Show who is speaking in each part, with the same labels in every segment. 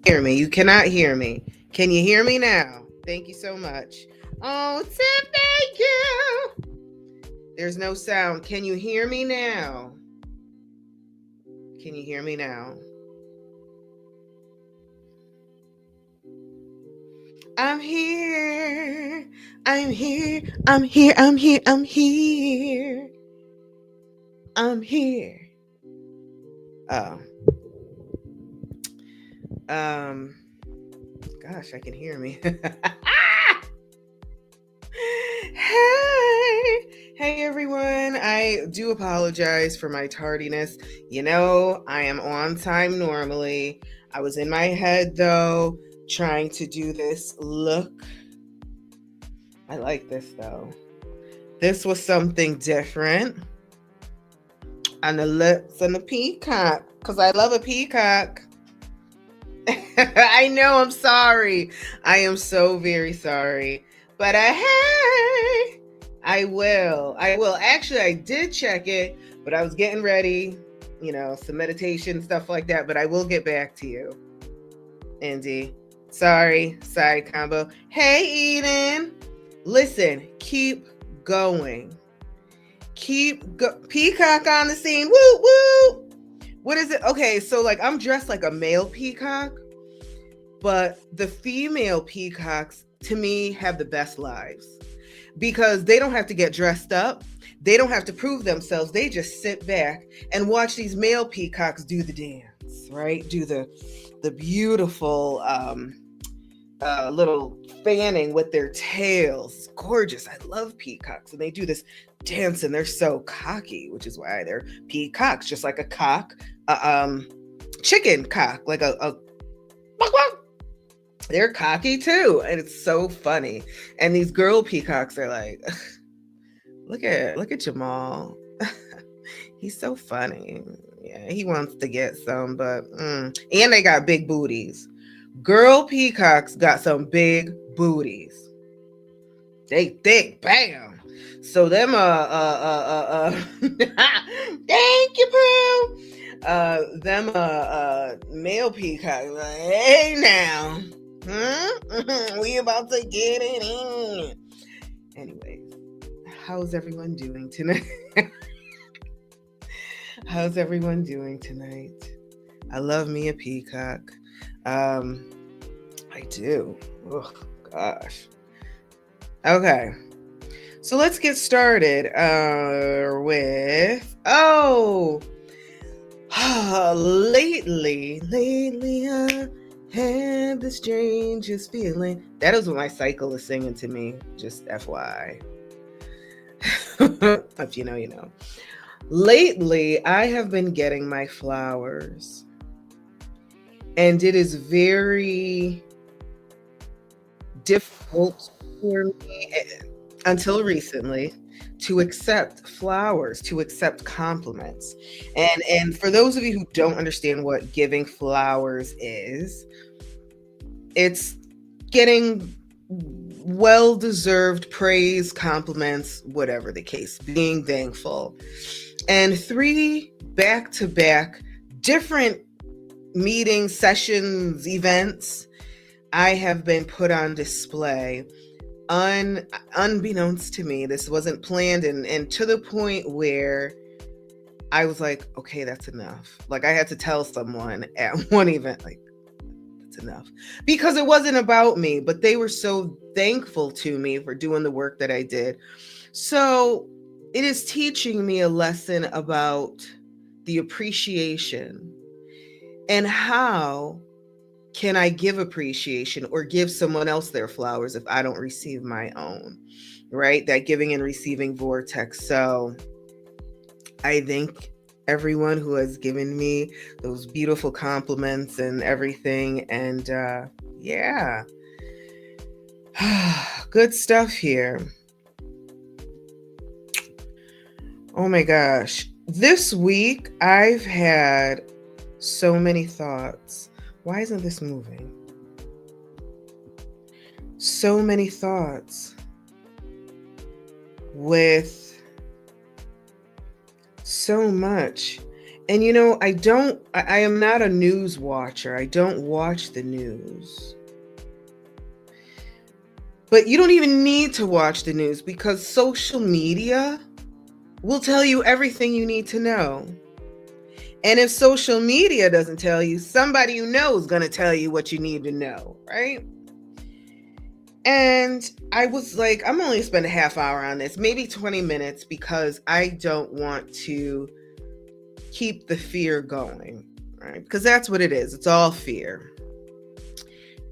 Speaker 1: Hear me. You cannot hear me. Can you hear me now? Thank you so much. Oh, Tiff, thank you. There's no sound. Can you hear me now? Can you hear me now? I'm here. I'm here. I'm here. I'm here. I'm here. I'm here. Oh. Um. Gosh, I can hear me. Hey, hey everyone. I do apologize for my tardiness. You know, I am on time normally. I was in my head though, trying to do this look. I like this though. This was something different. On the lips and the peacock, because I love a peacock. I know, I'm sorry. I am so very sorry. But hey, I will. I will. Actually, I did check it, but I was getting ready, some meditation, stuff like that. But I will get back to you, Indy. Sorry, side combo. Hey, Eden. Listen, keep going. Peacock on the scene. Woo, woo. What is it? Okay, so like I'm dressed like a male peacock, but the female peacocks to me have the best lives because they don't have to get dressed up. They don't have to prove themselves. They just sit back and watch these male peacocks do the dance, right? Do the beautiful little fanning with their tails. It's gorgeous. I love peacocks, and they do this dance, and they're so cocky, which is why they're peacocks, just like a cock, chicken cock, like a they're cocky too, and it's so funny. And these girl peacocks are like, look at Jamal. He's so funny. Yeah, he wants to get some, but and they got big booties. Girl peacocks got some big booties. They thick, bam. So them thank you, Pooh. Them male peacocks like, hey now. We about to get it in. Anyways, how's everyone doing tonight? How's everyone doing tonight? I love me a peacock. I do. Oh gosh. Okay. So let's get started with lately I had the strangest feeling. That is what my cycle is singing to me, just FYI. If you know, you know. Lately, I have been getting my flowers. And it is very difficult for me until recently to accept flowers, to accept compliments. And for those of you who don't understand what giving flowers is, it's getting well-deserved praise, compliments, whatever the case, being thankful. And 3 back-to-back different meetings, sessions, events, I have been put on display unbeknownst to me. This wasn't planned, and to the point where I was like, okay, that's enough. Like I had to tell someone at one event, like, that's enough. Because it wasn't about me, but they were so thankful to me for doing the work that I did. So it is teaching me a lesson about the appreciation and how can I give appreciation or give someone else their flowers if I don't receive my own, right? That giving and receiving vortex. So I thank everyone who has given me those beautiful compliments and everything. And yeah, good stuff here. Oh my gosh. This week, I've had so many thoughts. Why isn't this moving? So many thoughts with so much. And I am not a news watcher. I don't watch the news. But you don't even need to watch the news because social media will tell you everything you need to know. And if social media doesn't tell you, somebody you know is going to tell you what you need to know, right? And I was like, I'm only spend a half hour on this, maybe 20 minutes, because I don't want to keep the fear going, right? Because that's what it is. It's all fear.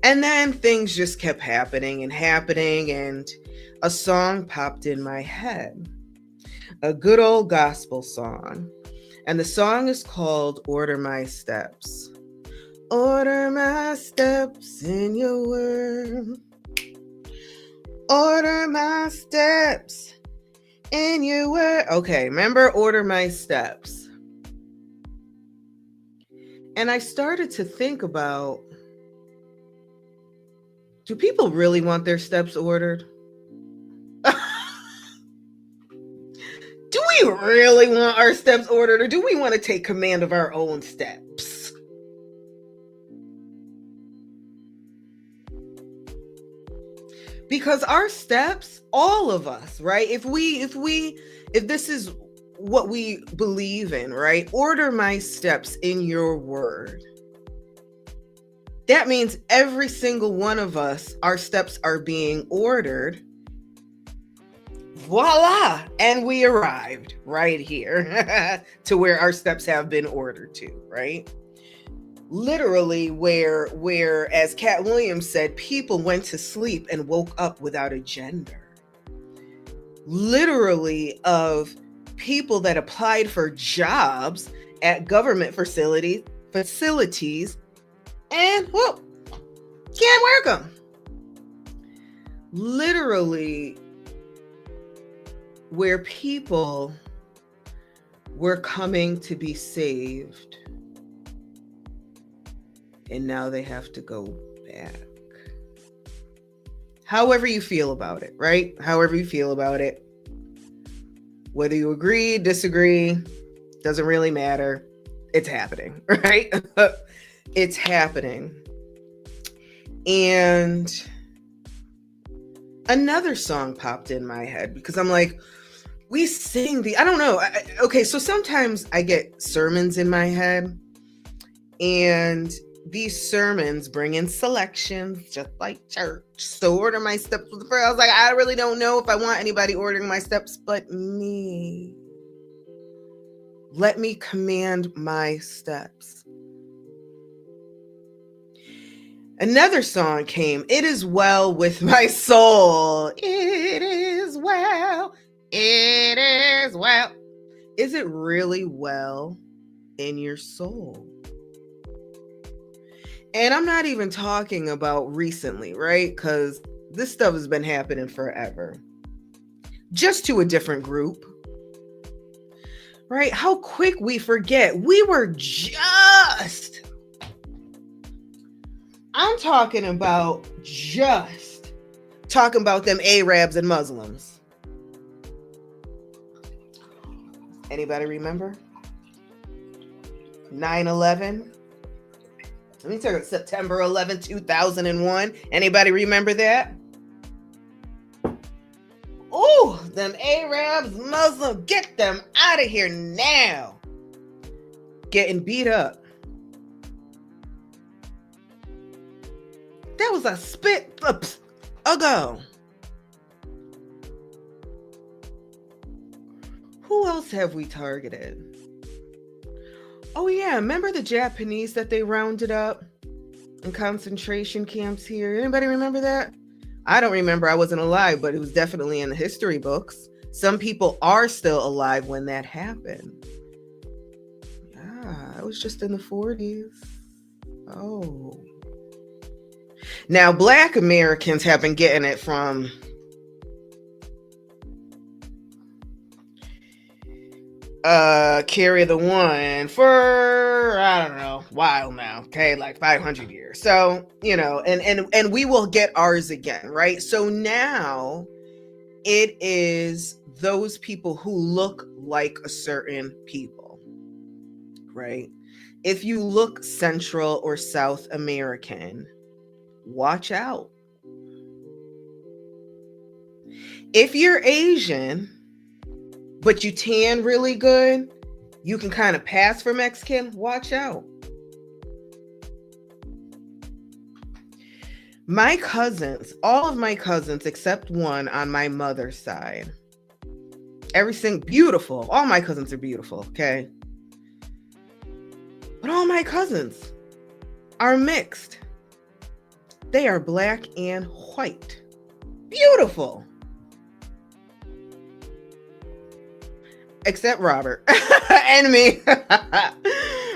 Speaker 1: And then things just kept happening, and a song popped in my head, a good old gospel song. And the song is called Order My Steps. Order my steps in your word. Order my steps in your word. Okay, remember, order my steps. And I started to think about, do people really want their steps ordered? Do we really want our steps ordered, or do we want to take command of our own steps? Because our steps, all of us, right? If this is what we believe in, right? Order my steps in your word. That means every single one of us, our steps are being ordered. Voila! And we arrived right here to where our steps have been ordered to, right? Literally where, as Cat Williams said, people went to sleep and woke up without a gender. Literally of people that applied for jobs at government facilities and, well, can't work them. Literally where people were coming to be saved, and now they have to go back. However you feel about it, right? However you feel about it. Whether you agree, disagree, doesn't really matter. It's happening, right? It's happening. And another song popped in my head because I'm like, we sing I don't know. Okay, so sometimes I get sermons in my head, and these sermons bring in selections just like church. So order my steps with the prayer. I was like, I really don't know if I want anybody ordering my steps but me. Let me command my steps. Another song came. It is well with my soul. It is well. It is well. Is it really well in your soul? And I'm not even talking about recently, right? Because this stuff has been happening forever. Just to a different group. Right? How quick we forget. We were just... I'm talking about them Arabs and Muslims. Anybody remember? 9/11? Let me talk September 11, 2001. Anybody remember that? Oh, them Arabs, Muslims, get them out of here now. Getting beat up. That was a spit ago. Who else have we targeted? Oh yeah, remember the Japanese that they rounded up in concentration camps here? Anybody remember that? I don't remember. I wasn't alive, but it was definitely in the history books. Some people are still alive when that happened. Yeah, it was just in the 40s. Oh. Now, Black Americans have been getting it from Carry the One for, I don't know, a while now, okay, like 500 years. So, and we will get ours again, right? So now it is those people who look like a certain people, right? If you look Central or South American, watch out. If you're Asian, but you tan really good, you can kind of pass for Mexican, watch out. My cousins, all of my cousins except one on my mother's side, everything beautiful. All my cousins are beautiful, okay? But all my cousins are mixed. They are black and white. Beautiful. Except Robert and me.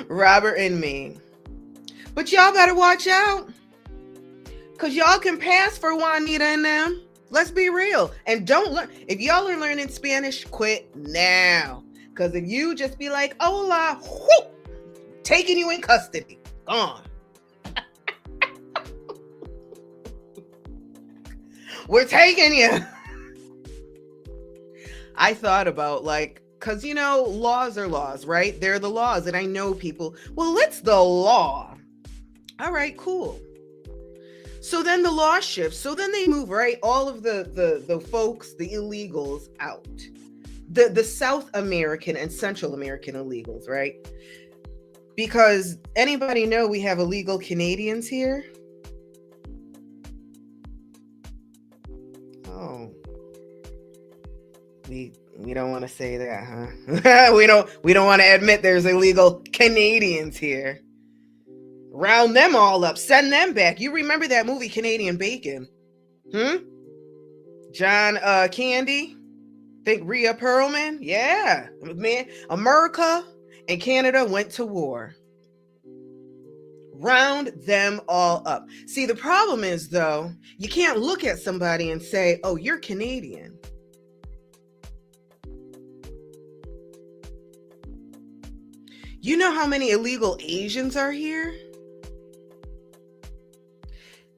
Speaker 1: Robert and me. But y'all better watch out. Because y'all can pass for Juanita and them. Let's be real. And don't learn. If y'all are learning Spanish, quit now. Because if you just be like, hola, whoop, taking you in custody. Gone. We're taking you. I thought about because, laws are laws, right? They're the laws. And I know people, well, it's the law. All right, cool. So then the law shifts. So then they move, right? All of the folks, the illegals out. The South American and Central American illegals, right? Because anybody know we have illegal Canadians here? Oh. We don't want to say that, huh? we don't want to admit there's illegal Canadians here. Round them all up, send them back. You remember that movie Canadian Bacon? John Candy? Think Rhea Perlman? Yeah. Man, America and Canada went to war. Round them all up. See, the problem is, though, you can't look at somebody and say, oh, you're Canadian. You know how many illegal Asians are here?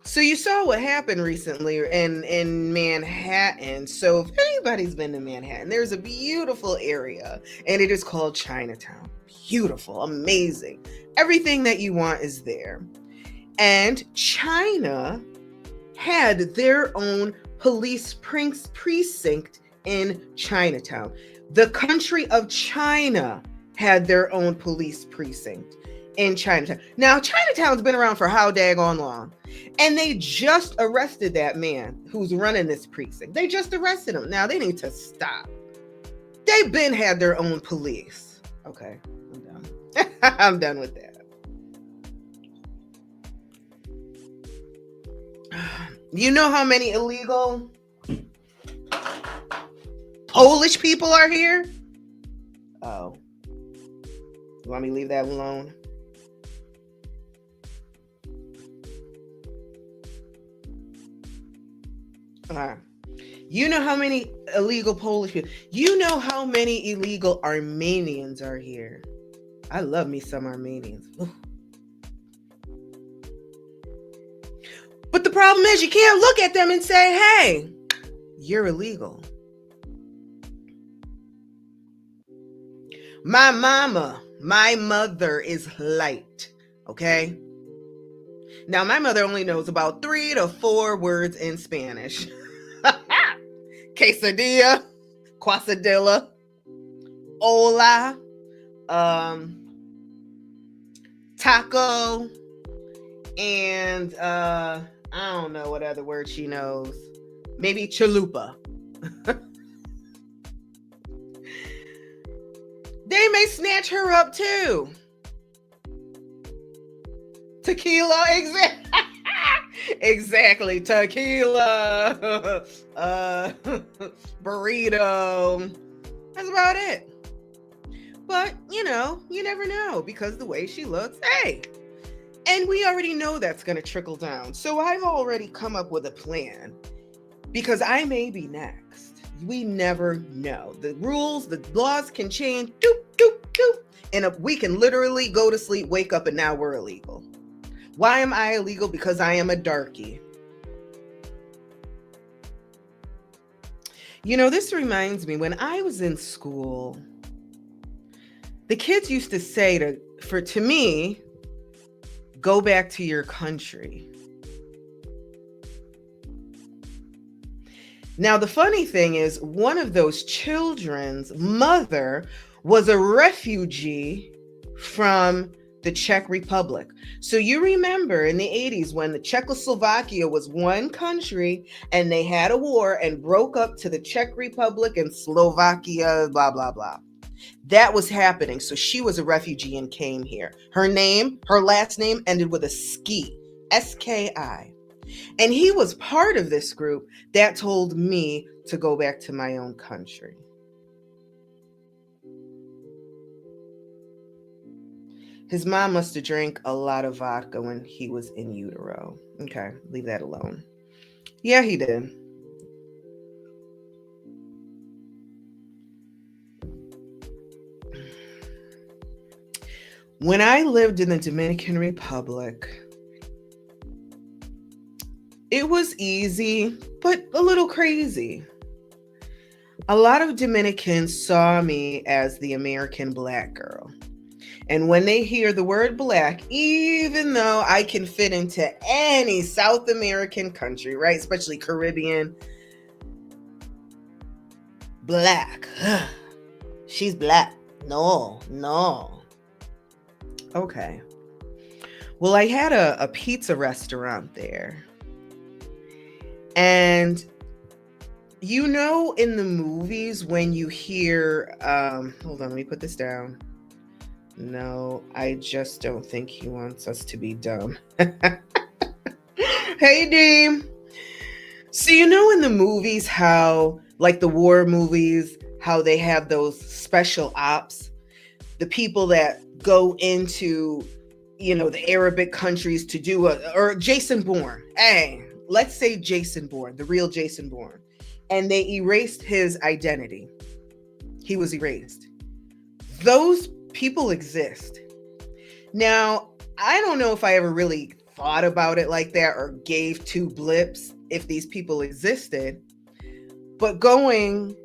Speaker 1: So you saw what happened recently in Manhattan. So if anybody's been to Manhattan, there's a beautiful area and it is called Chinatown. Beautiful, amazing. Everything that you want is there. And China had their own police precinct in Chinatown. The country of China had their own police precinct in Chinatown. Now, Chinatown's been around for how daggone long? And they just arrested that man who's running this precinct. They just arrested him. Now, they need to stop. They've been had their own police. Okay, I'm done. I'm done with that. You know how many illegal Polish people are here? Oh. You want me to leave that alone? You know how many illegal Polish people? You know how many illegal Armenians are here? I love me some Armenians. Ooh. But the problem is you can't look at them and say, hey, you're illegal. My mother is light, okay? Now, my mother only knows about 3 to 4 words in Spanish. Quesadilla, quesadilla, hola, taco, and I don't know what other word she knows. Maybe chalupa. They may snatch her up too. Tequila, exactly. Tequila, burrito. That's about it. But, you never know because the way she looks, hey. And we already know that's going to trickle down. So I've already come up with a plan because I may be next. We never know. The rules, the laws can change. Doop, doop, doop. And we can literally go to sleep, wake up, and now we're illegal. Why am I illegal? Because I am a darkie. This reminds me, when I was in school, The kids used to say to me, go back to your country. Now, the funny thing is, one of those children's mother was a refugee from the Czech Republic. So you remember in the 80s when the Czechoslovakia was one country and they had a war and broke up to the Czech Republic and Slovakia, blah, blah, blah. That was happening. So she was a refugee and came here. Her last name ended with a ski, S-K-I. And he was part of this group that told me to go back to my own country. His mom must have drank a lot of vodka when he was in utero. Okay, leave that alone. Yeah, he did. When I lived in the Dominican Republic, it was easy, but a little crazy. A lot of Dominicans saw me as the American black girl. And when they hear the word black, even though I can fit into any South American country, right? Especially Caribbean, black. She's black. No. Okay. Well, I had a pizza restaurant there. And you know, in the movies, when you hear, hold on, let me put this down. No, I just don't think he wants us to be dumb. Hey, Dean. So you know in the movies how, like the war movies, how they have those special ops, the people that go into, the Arabic countries to do or Jason Bourne. Hey, let's say Jason Bourne, the real Jason Bourne. And they erased his identity. He was erased. Those people exist. Now, I don't know if I ever really thought about it like that or gave two blips if these people existed. But going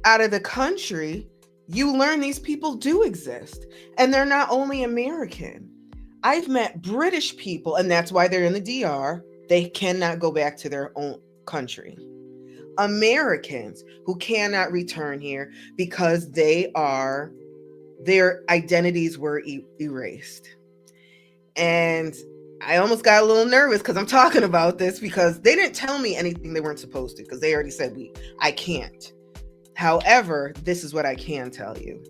Speaker 1: out of the country, you learn these people do exist. And they're not only American. I've met British people, and that's why they're in the DR. They cannot go back to their own country. Americans who cannot return here because their identities were erased. And I almost got a little nervous because I'm talking about this because they didn't tell me anything they weren't supposed to, because they already said I can't. However, this is what I can tell you.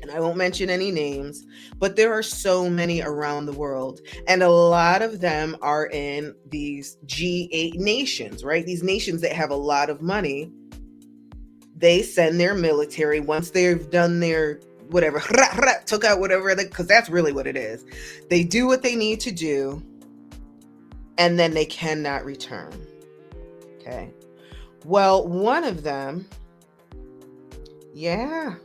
Speaker 1: And I won't mention any names, but there are so many around the world. And a lot of them are in these G8 nations, right? These nations that have a lot of money. They send their military once they've done their whatever, took out whatever, because that's really what it is. They do what they need to do, and then they cannot return. Okay. Well, one of them, yeah.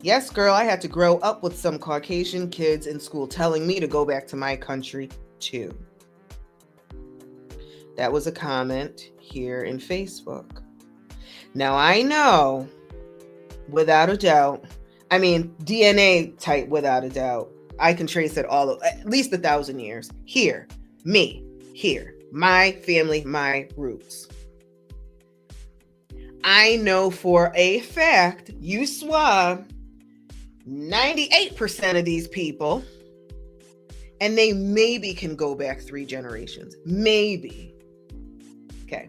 Speaker 1: Yes, girl, I had to grow up with some Caucasian kids in school telling me to go back to my country too. That was a comment here in Facebook. Now, I know, without a doubt, DNA type without a doubt, I can trace it all, at least 1,000 years. Here, my family, my roots. I know for a fact, you swab 98% of these people, and they maybe can go back 3 generations. Maybe. Okay.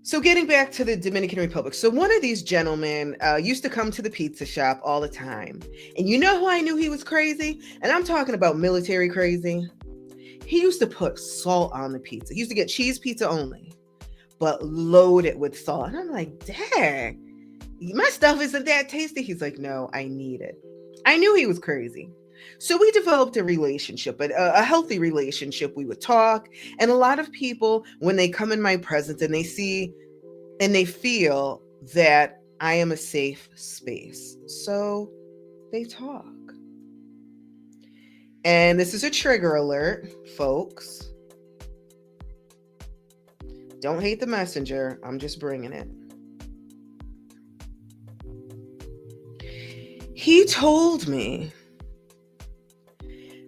Speaker 1: So getting back to the Dominican Republic. So one of these gentlemen used to come to the pizza shop all the time. And you know who I knew he was crazy? And I'm talking about military crazy. He used to put salt on the pizza. He used to get cheese pizza only, but load it with salt. And I'm like, dang, my stuff isn't that tasty. He's like, no, I need it. I knew he was crazy. So we developed a relationship, a healthy relationship. We would talk. And a lot of people, when they come in my presence and they see and they feel that I am a safe space, so they talk. And this is a trigger alert, folks. Don't hate the messenger. I'm just bringing it. He told me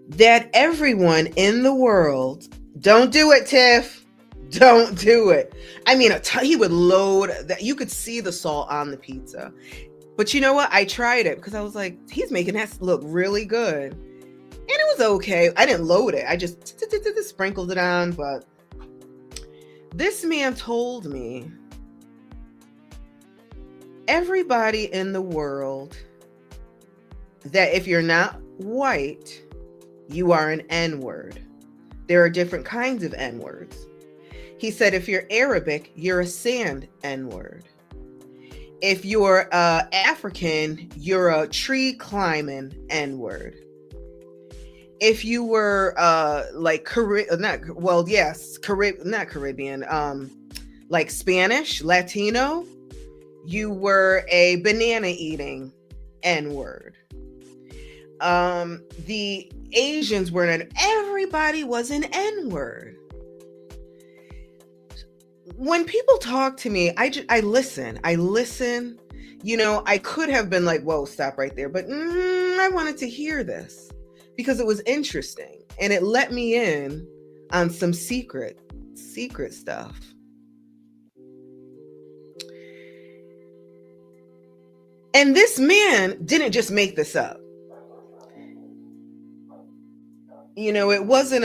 Speaker 1: that everyone in the world, don't do it, Tiff. Don't do it. I mean, he would load that. You could see the salt on the pizza. But you know what? I tried it because I was like, he's making that look really good. And it was okay. I didn't load it. I just sprinkled it on. But this man told me everybody in the world that if you're not white, you are an N-word. There are different kinds of N-words. He said, if you're Arabic, you're a sand N-word. If you're African, you're a tree climbing N-word. If you were like Caribbean, like Spanish, Latino, you were a banana eating N-word. The Asians were everybody was an N-word. When people talk to me, I listen. You know, I could have been like, whoa, stop right there. But I wanted to hear this because it was interesting. And it let me in on some secret stuff. And this man didn't just make this up. You know, it wasn't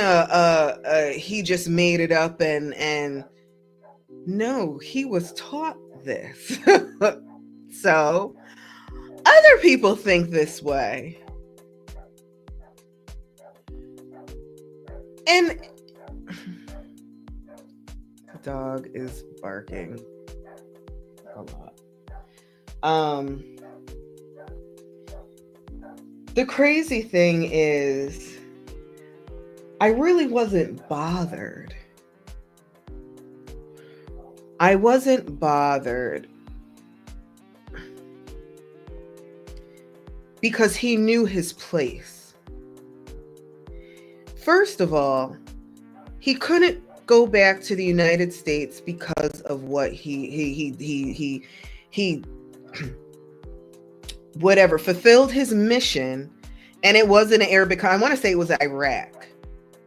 Speaker 1: he just made it up and no, he was taught this. So other people think this way. And the dog is barking a lot. The crazy thing is, I really wasn't bothered. I wasn't bothered because he knew his place. First of all, he couldn't go back to the United States because of what he whatever, fulfilled his mission. And it wasn't an Arabic, I want to say it was Iraq.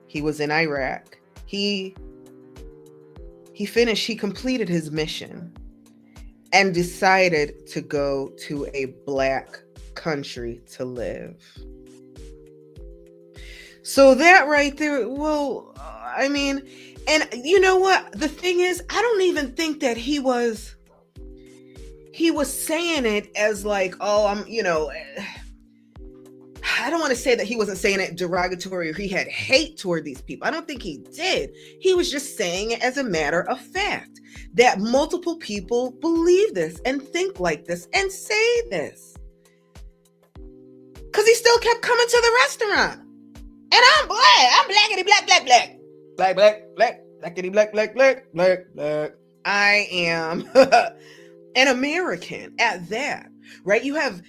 Speaker 1: He was in Iraq. He completed his mission and decided to go to a black country to live. So that right there, well, I mean, and you know what? The thing is, I don't even think that he was saying it as like, oh, I'm, you know, I don't want to say that he wasn't saying it derogatory or he had hate toward these people. I don't think he did. He was just saying it as a matter of fact that multiple people believe this and think like this and say this. Because he still kept coming to the restaurant. And I'm black. I'm blackity black, black, black. Black, black, black, blackity black, black, black, black, black. I am an American at that, right? You have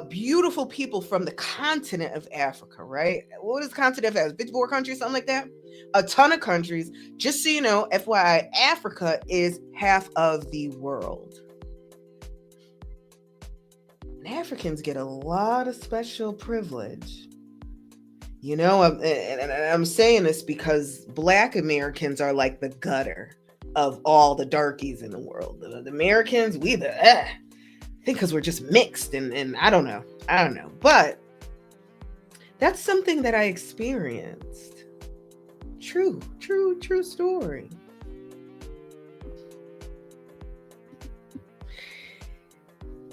Speaker 1: beautiful people from the continent of Africa, right? What is the continent of Africa? 54 countries, something like that? A ton of countries. Just so you know, FYI, Africa is half of the world. And Africans get a lot of special privilege. You know, I'm saying this because Black Americans are like the gutter of all the darkies in the world. The Americans, I think because we're just mixed and I don't know. But that's something that I experienced. True story.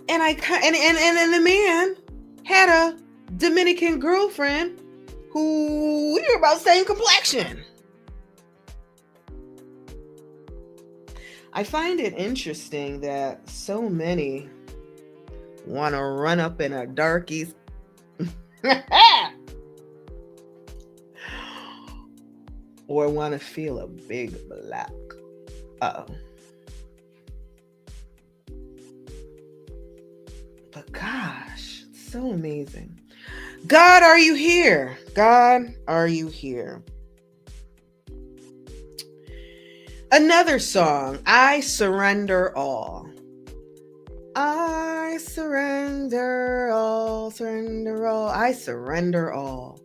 Speaker 1: And and the man had a Dominican girlfriend who we were about the same complexion. I find it interesting that so many want to run up in a darkie's or want to feel a big black. But gosh, it's so amazing. God, are you here? God, are you here? Another song, I Surrender All. I surrender all, surrender all. I surrender all.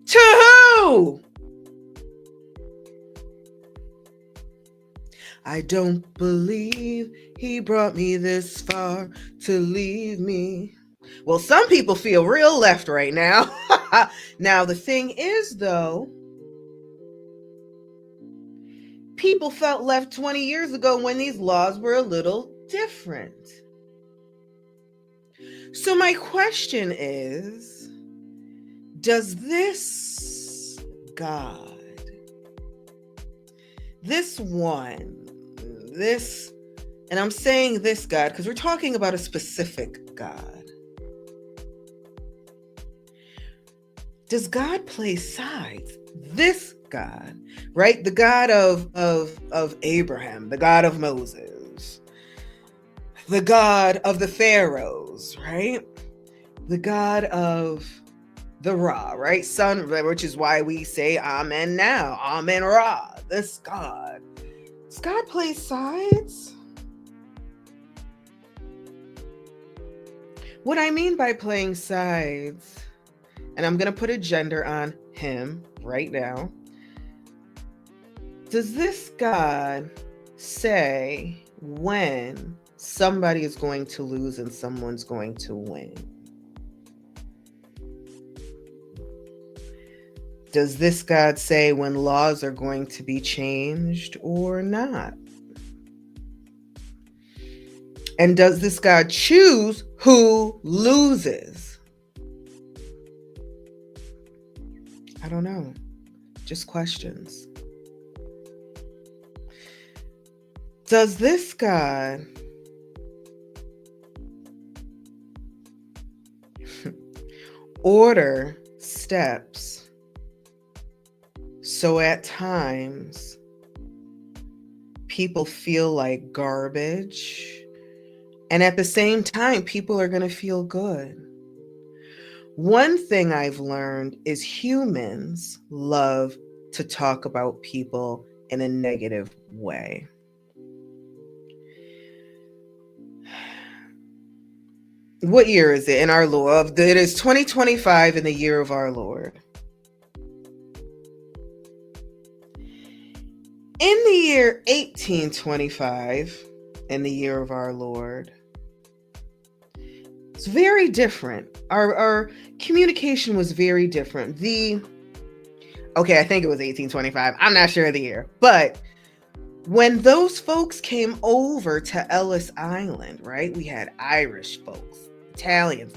Speaker 1: To who? I don't believe he brought me this far to leave me. Well, some people feel real left right now. Now, the thing is, though, people felt left 20 years ago when these laws were a little different. So my question is, does this God, this one, this, and I'm saying this God because we're talking about a specific God, does God play sides? This God, right? The God of Abraham, the God of Moses, the God of the pharaohs, right? The God of the Ra, right? Son, which is why we say Amen now. Amen Ra. This God. Does God play sides? What I mean by playing sides, and I'm going to put a gender on him right now. Does this God say when somebody is going to lose and someone's going to win? Does this God say when laws are going to be changed or not? And does this God choose who loses? I don't know. Just questions. Does this God order steps so at times people feel like garbage, and at the same time people are going to feel good? One thing I've learned is humans love to talk about people in a negative way. What year is it in our Lord? It is 2025 in the year of our Lord. In the year 1825, in the year of our Lord, it's very different. Our communication was very different. Okay, I think it was 1825. I'm not sure of the year. But when those folks came over to Ellis Island, right, we had Irish folks, Italians.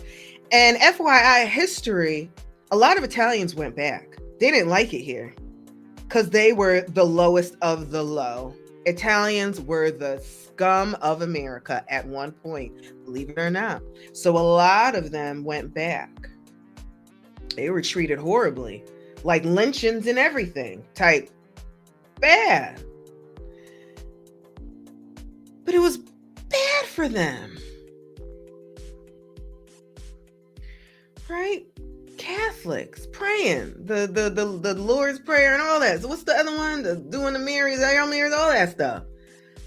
Speaker 1: And FYI history, a lot of Italians went back. They didn't like it here because they were the lowest of the low. Italians were the scum of America at one point, believe it or not. So a lot of them went back. They were treated horribly, like lynchings and everything, type bad. But it was bad for them, right? Catholics praying, the Lord's Prayer and all that. So what's the other one? Doing the Marys, Hail Marys, all that stuff.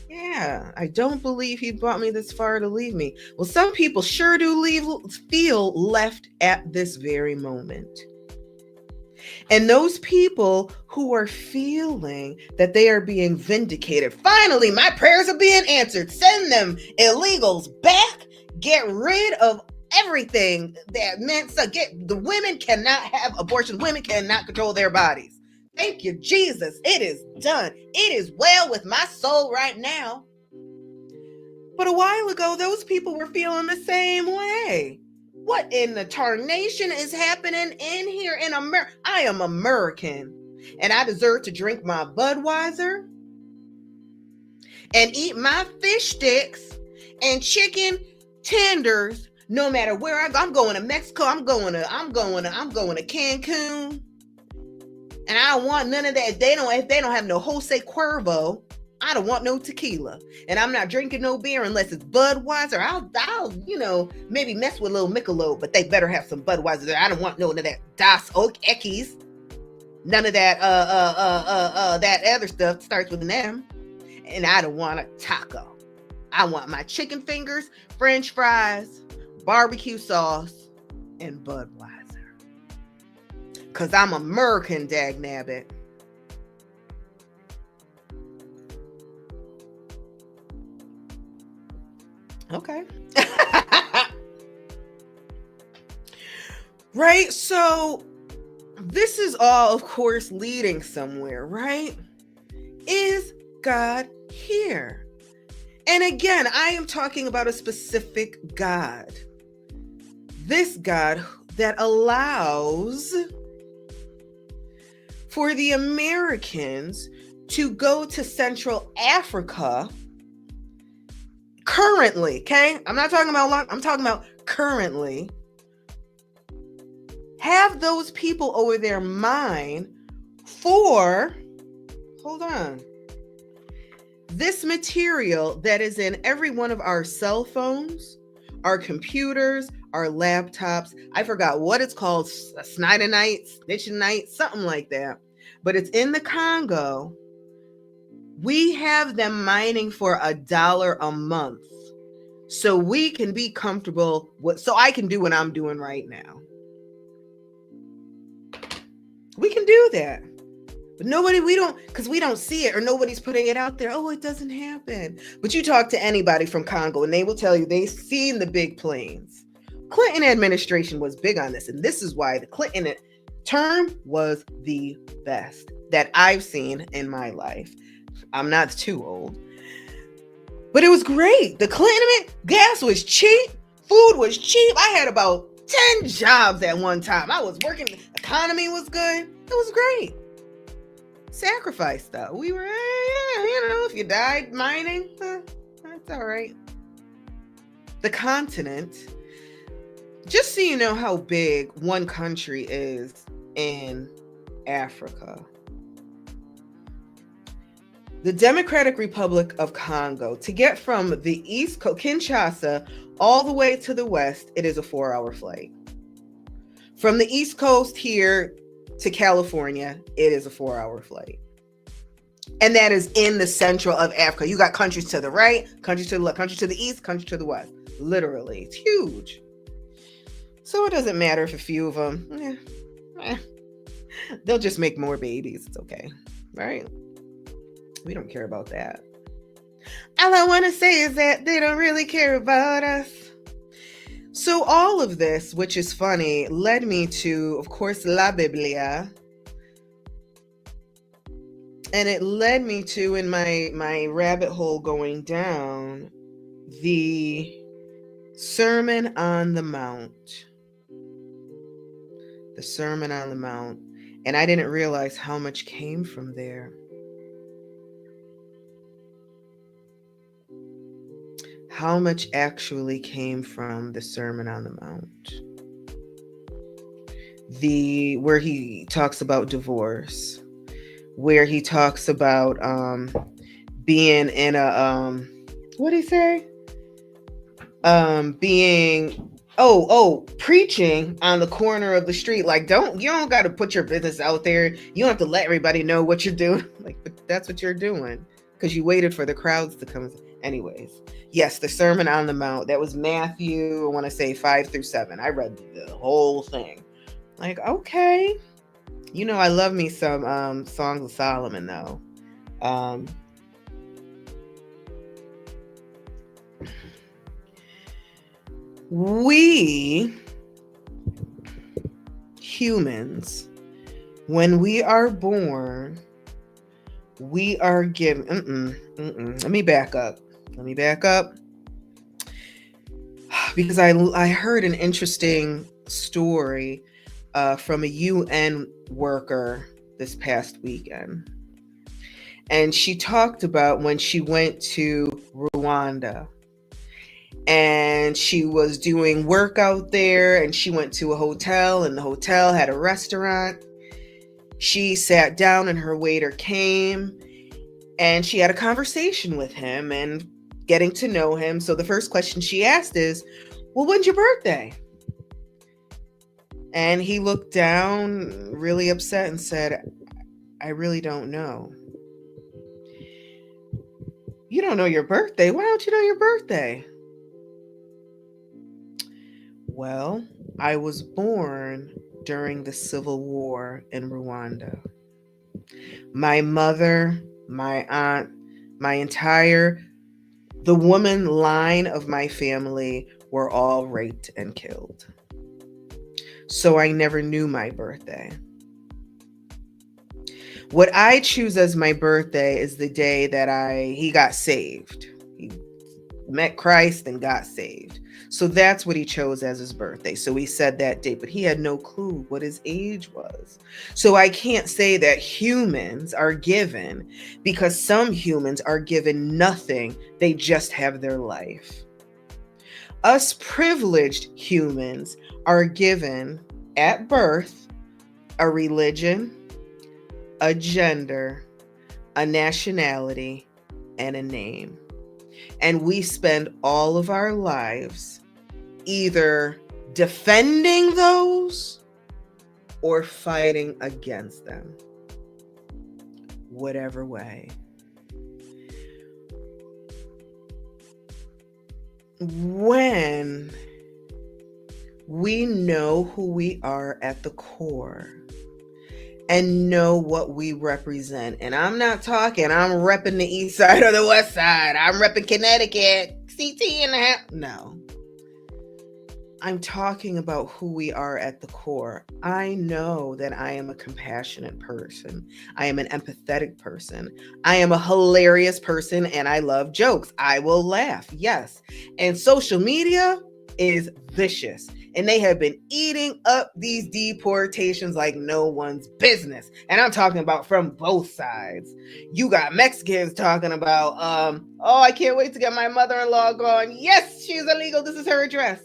Speaker 1: Yeah, I don't believe he brought me this far to leave me. Well, some people sure do feel left at this very moment. And those people who are feeling that they are being vindicated, finally, my prayers are being answered. Send them illegals back. Get rid of everything that meant so. The women cannot have abortion. Women cannot control their bodies. Thank you, Jesus. It is done. It is well with my soul right now. But a while ago, those people were feeling the same way. What in the tarnation is happening in here in America? I am American, and I deserve to drink my Budweiser and eat my fish sticks and chicken tenders, no matter where I go. I'm going to Mexico. I'm going to Cancun, and I don't want none of that. If they don't have no Jose Cuervo, I don't want no tequila, and I'm not drinking no beer unless it's Budweiser. I'll maybe mess with a little Michelob, but they better have some Budweiser there. I don't want none of that Das Equis, none of that that other stuff starts with an M, and I don't want a taco. I want my chicken fingers, French fries, barbecue sauce, and Budweiser. Because I'm American, dagnabbit. Okay. Right? So this is all, of course, leading somewhere, right? Is God here? And again, I am talking about a specific God. This God that allows for the Americans to go to Central Africa currently, okay? I'm not talking about long, I'm talking about currently. Have those people over there mine for, hold on, this material that is in every one of our cell phones, our computers, our laptops. I forgot what it's called, Snyderite, Snitchenite, something like that. But it's in the Congo. We have them mining for $1 a month. So we can be comfortable with, so I can do what I'm doing right now. We can do that. But nobody, we don't see it, or nobody's putting it out there. Oh, it doesn't happen. But you talk to anybody from Congo and they will tell you they've seen the big planes. Clinton administration was big on this. And this is why the Clinton term was the best that I've seen in my life. I'm not too old. But it was great. The Clinton, gas was cheap. Food was cheap. I had about 10 jobs at one time. I was working. The economy was good. It was great. Sacrifice though. We were, if you died mining, that's all right. The continent, just so you know how big one country is in Africa. The Democratic Republic of Congo, to get from the East Coast, Kinshasa, all the way to the west, it is a 4-hour flight. From the East Coast here to California, it is a 4-hour flight. And that is in the central of Africa. You got countries to the right, countries to the left, countries to the east, countries to the west. Literally, it's huge. So it doesn't matter if a few of them, they'll just make more babies. It's okay, right? We don't care about that. All I want to say is that they don't really care about us. So all of this, which is funny, led me to, of course, La Biblia. And it led me to, in my rabbit hole going down, the Sermon on the Mount. The Sermon on the Mount. And I didn't realize how much came from there. How much actually came from the Sermon on the Mount. Where he talks about divorce, where he talks about being in a what did he say? Preaching on the corner of the street. Like, you don't got to put your business out there. You don't have to let everybody know what you're doing. Like, but that's what you're doing because you waited for the crowds to come. Anyways, yes, the Sermon on the Mount. That was Matthew, I want to say 5-7. I read the whole thing. Like, okay. You know, I love me some Songs of Solomon, though. We humans, when we are born, we are given. Let me back up. Because I heard an interesting story from a UN worker this past weekend. And she talked about when she went to Rwanda. And she was doing work out there, and she went to a hotel, and the hotel had a restaurant. She sat down and her waiter came, and she had a conversation with him and getting to know him. So the first question she asked is, well, when's your birthday? And he looked down really upset and said, I really don't know. You don't know your birthday. Why don't you know your birthday? Well, I was born during the Civil War in Rwanda. My mother, my aunt, the woman line of my family were all raped and killed. So I never knew my birthday. What I choose as my birthday is the day that he got saved. He met Christ and got saved. So that's what he chose as his birthday. So he said that date, but he had no clue what his age was. So I can't say that humans are given, because some humans are given nothing. They just have their life. Us privileged humans are given at birth a religion, a gender, a nationality, and a name. And we spend all of our lives either defending those or fighting against them, whatever way. When we know who we are at the core and know what we represent, and I'm not talking, I'm repping the east side or the west side, I'm repping Connecticut, CT in the house. No. I'm talking about who we are at the core. I know that I am a compassionate person. I am an empathetic person. I am a hilarious person, and I love jokes. I will laugh, yes. And social media is vicious, and they have been eating up these deportations like no one's business. And I'm talking about from both sides. You got Mexicans talking about, oh, I can't wait to get my mother-in-law gone. Yes, she's illegal. This is her address.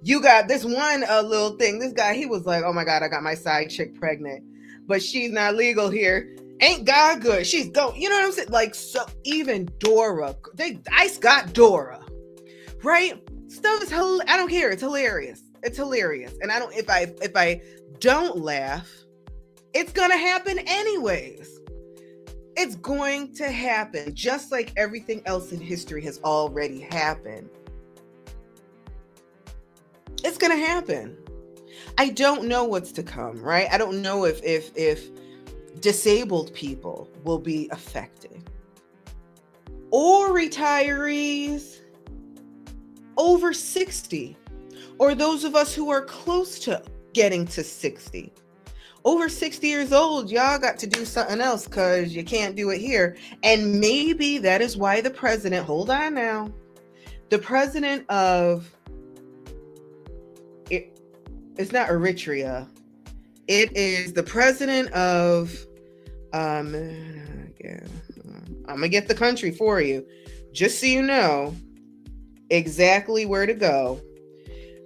Speaker 1: You got this one little thing. This guy, he was like, oh my God, I got my side chick pregnant, but she's not legal here. Ain't God good? She's going, you know what I'm saying? Like, so even Dora, ICE got Dora, right? Stuff is, I don't care. It's hilarious. It's hilarious. And I don't, if I don't laugh, it's going to happen anyways. It's going to happen just like everything else in history has already happened. It's going to happen. I don't know what's to come, right? I don't know if disabled people will be affected, or retirees over 60, or those of us who are close to getting to 60. Over 60 years old, y'all got to do something else because you can't do it here. And maybe that is why the president, hold on now, the president of it's not Eritrea. It is the president of, I'm going to get the country for you, just so you know exactly where to go.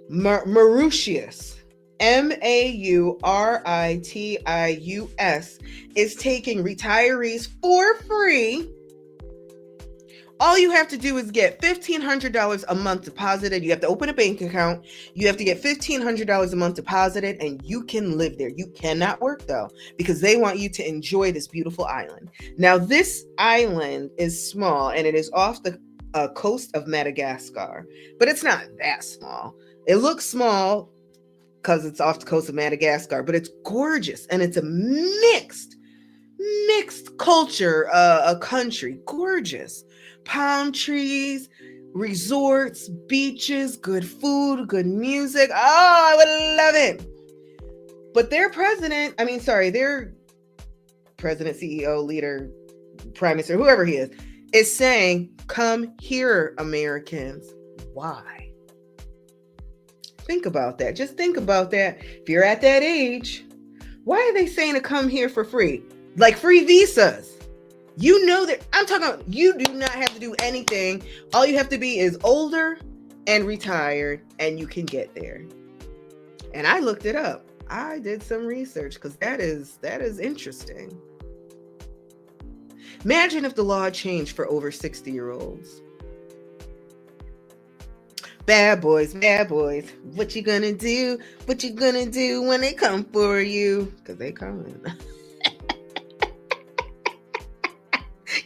Speaker 1: Mauritius, Mauritius, is taking retirees for free. All you have to do is get $1,500 a month deposited. You have to open a bank account. You have to get $1,500 a month deposited, and you can live there. You cannot work, though, because they want you to enjoy this beautiful island. Now, this island is small, and it is off the coast of Madagascar, but it's not that small. It looks small because it's off the coast of Madagascar, but it's gorgeous, and it's a mixed culture, a country, gorgeous. Palm trees, resorts, beaches, good food, good music. Oh, I would love it. But their president, CEO, leader, prime minister, whoever he is saying, come here, Americans. Why? Think about that. Just think about that. If you're at that age, why are they saying to come here for free? Like free visas. You know that I'm talking about, you do not have to do anything. All you have to be is older and retired, and you can get there. And I looked it up. I did some research because that is interesting. Imagine if the law changed for over 60-year-olds. Bad boys. What you gonna do? What you gonna do when they come for you? Because they coming.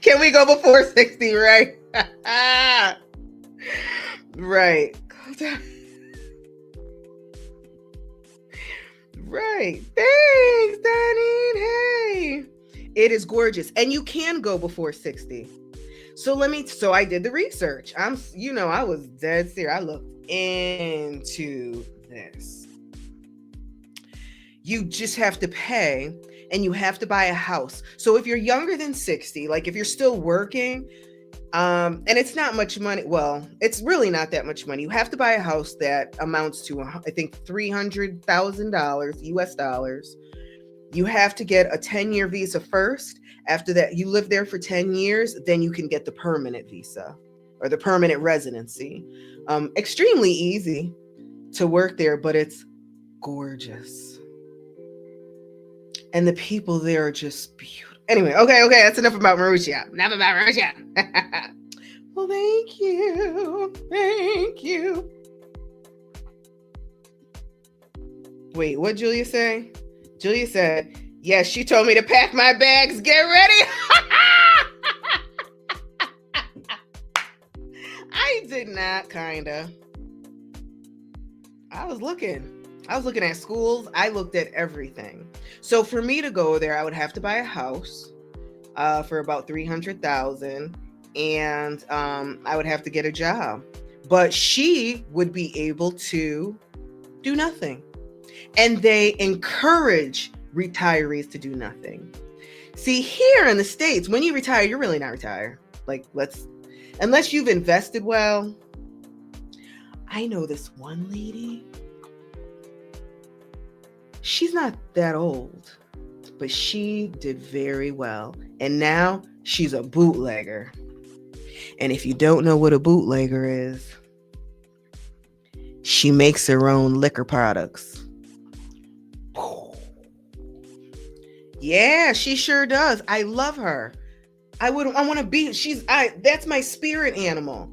Speaker 1: Can Can we go before 60, right? Right. Right. Thanks, Donnie. Hey. It is gorgeous. And you can go before 60. So I did the research. I was dead serious. I looked into this. You just have to pay and you have to buy a house. So if you're younger than 60, like if you're still working, and it's not much money. Well, it's really not that much money. You have to buy a house that amounts to, I think, $300,000 US dollars. You have to get a 10-year visa first. After that, you live there for 10 years, then you can get the permanent visa or the permanent residency. Extremely easy to work there, but it's gorgeous. And the people there are just beautiful. Anyway, okay, that's enough about Mauritia. Enough about Mauritia. Well, thank you. Wait, what'd Julia say? Julia said, yes, she told me to pack my bags. Get ready. I did not, kinda. I was looking at schools. I looked at everything. So for me to go there, I would have to buy a house for about $300,000, and I would have to get a job. But she would be able to do nothing. And they encourage retirees to do nothing. See, here in the States, when you retire, you're really not retired. Unless you've invested well. I know this one lady. She's not that old, but she did very well. And now she's a bootlegger. And if you don't know what a bootlegger is, she makes her own liquor products. Yeah, she sure does. I love her. I want to be, that's my spirit animal.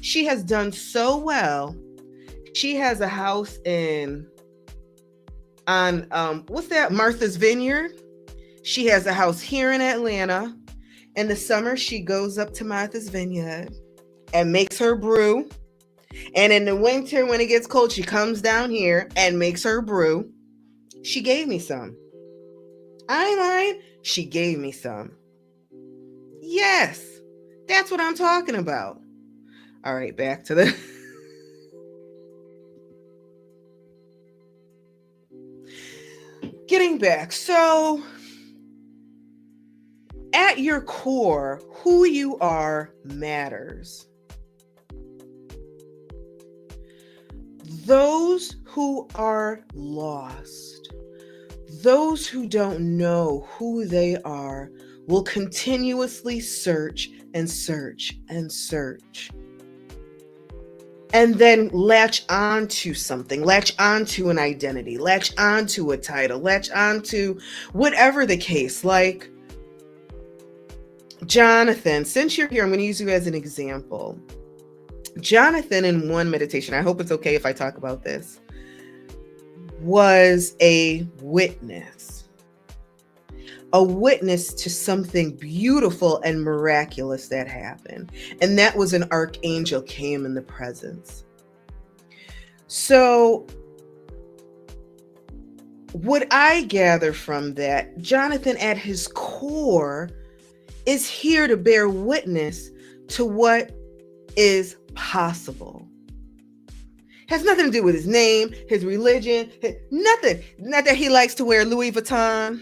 Speaker 1: She has done so well. She has a house on what's that? Martha's Vineyard. She has a house here in Atlanta. In the summer, she goes up to Martha's Vineyard and makes her brew. And in the winter, when it gets cold, she comes down here and makes her brew. She gave me some. I lied. She gave me some. Yes, that's what I'm talking about. All right, back to the... Getting back. So, at your core, who you are matters. Those who are lost, those who don't know who they are, will continuously search and search and search. And then latch onto something, latch onto an identity, latch onto a title, latch onto whatever the case. Like Jonathan, since you're here, I'm going to use you as an example. Jonathan, in one meditation, I hope it's okay if I talk about this, was a witness to something beautiful and miraculous that happened. And that was an archangel came in the presence. So what I gather from that, Jonathan at his core is here to bear witness to what is possible. Has nothing to do with his name, his religion, nothing. Not that he likes to wear Louis Vuitton,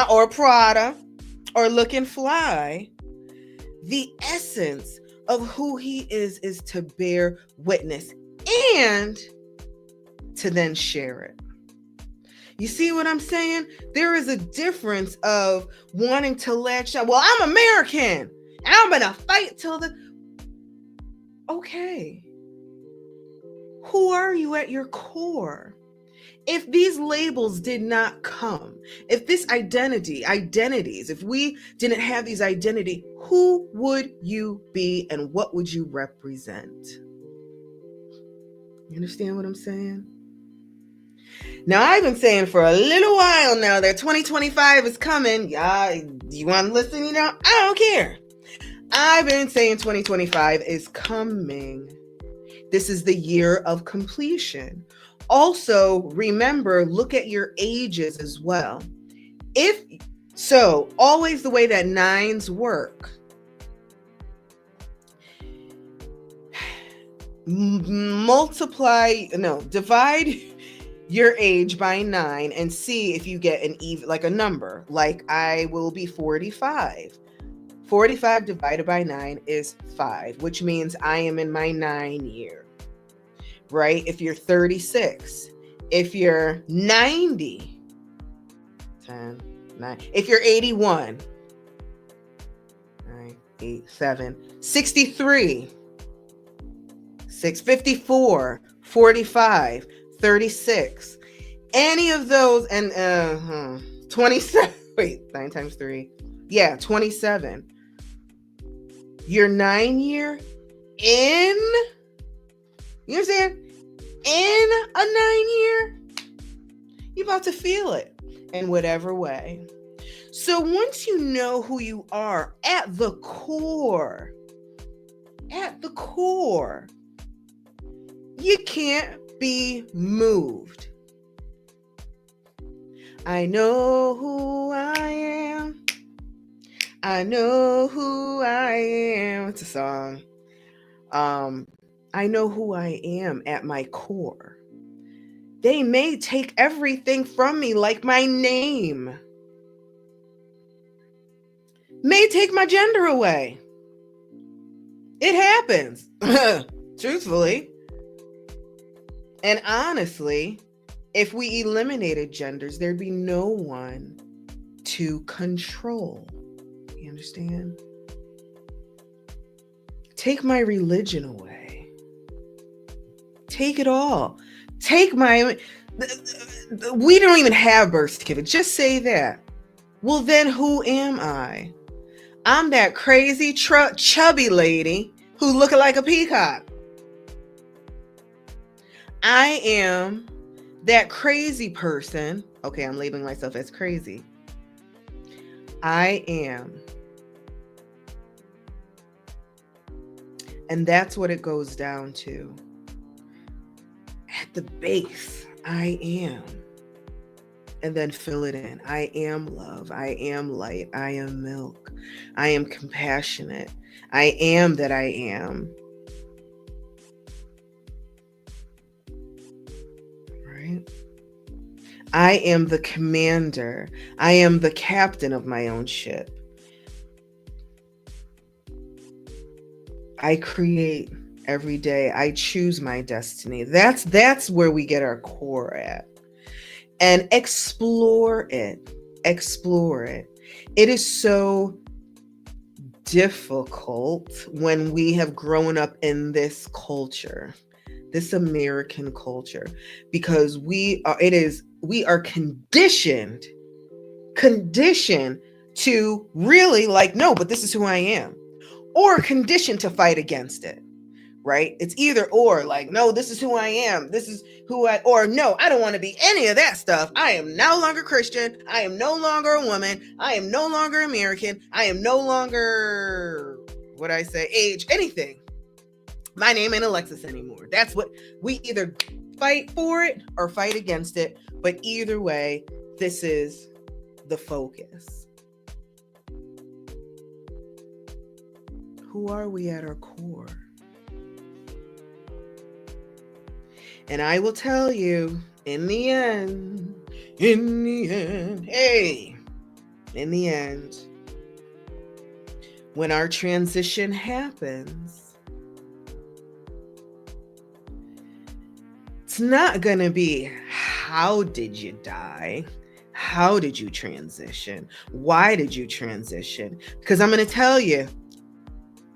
Speaker 1: or Prada, or looking fly. The essence of who he is to bear witness and to then share it. You see what I'm saying? There is a difference of wanting to latch on. Well, I'm American, and I'm going to fight till the... Okay. Who are you at your core? If these labels did not come, if this identities, if we didn't have these identity, who would you be and what would you represent? You understand what I'm saying? Now, I've been saying for a little while now that 2025 is coming. Y'all, you want to listen? I don't care. I've been saying 2025 is coming. This is the year of completion. Also, remember, look at your ages as well. Always the way that nines work. Divide your age by 9 and see if you get an even, like a number. Like I will be 45. 45 divided by 9 is 5, which means I am in my 9 year, right? If you're 36, if you're 90, 10, 9, if you're 81, 9, 8, 7, 63, 654, 45, 36, any of those, and 27, wait, 9 times 3, yeah, 27. Your 9 year in, you understand? In a 9 year, you're about to feel it in whatever way. So once you know who you are at the core, you can't be moved. I know who I am. I know who I am. It's a song. I know who I am at my core. They may take everything from me, like my name. May take my gender away. It happens, truthfully. And honestly, if we eliminated genders, there'd be no one to control. You understand? Take my religion away. Take it all. Take my... We don't even have birth certificates. Just say that. Well, then who am I? I'm that crazy chubby lady who's looking like a peacock. I am that crazy person. Okay, I'm labeling myself as crazy. I am. And that's what it goes down to. At the base, I am. And then fill it in. I am love. I am light. I am milk. I am compassionate. I am that I am. Right? I am the commander. I am the captain of my own ship. I create every day. I choose my destiny. That's where we get our core at. And explore it. Explore it. It is so difficult when we have grown up in this culture, this American culture, because we are conditioned to really like, no, but this is who I am, or conditioned to fight against it. Right? It's either or, like, no, this is who I am. This is who or no, I don't want to be any of that stuff. I am no longer Christian. I am no longer a woman. I am no longer American. I am no longer, age, anything. My name ain't Alexis anymore. That's what we either fight for it or fight against it. But either way, this is the focus. Who are we at our core? And I will tell you, in the end, when our transition happens, it's not going to be, how did you die? How did you transition? Why did you transition? Because I'm going to tell you,